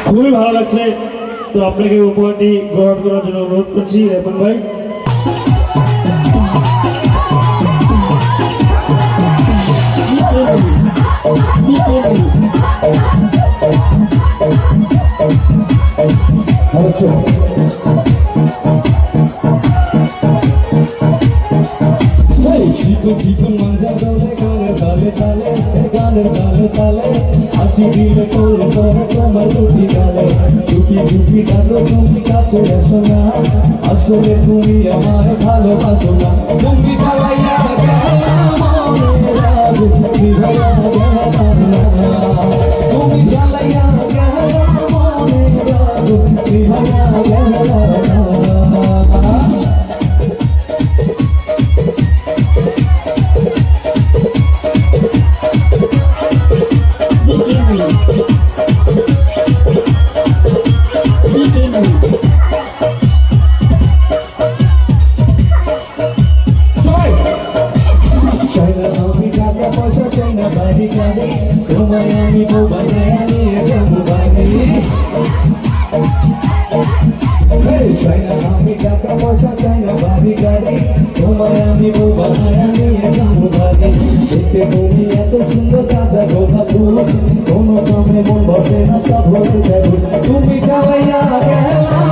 খুবই ভালো লাগছে। তো আপনাকে উপহারটি গ্রহণ করার জন্য অনুরোধ করছি রেপন ভাই। গানের তালে তালে হাসি দিলে তোল করে তোমার দুটি গালে দুটি দুটি গালো তুমি কাছে এসো না আসলে তুমি আমায় ভালোবাসো না তুমি জ্বালাইয়া গেলা মনে রাখো নিভাইয়া গেলা না তুমি জ্বালাইয়া গেলা মনে রাখো নিভাইয়া গেলা না তোমায় আমি বোবানে নিয়ে যাবো বাড়ি চাই না আমি টাকা পয়সা চাই না বাড়ি গাড়ি তোমায় আমি বোবানে নিয়ে যাবো বাড়ি দেখতে তুমি এত সুন্দর কাঁচা গোলা ফুল কোনো কামে মন বসে না সব হয়ে যাবে তুমি জ্বালাইয়া গেলা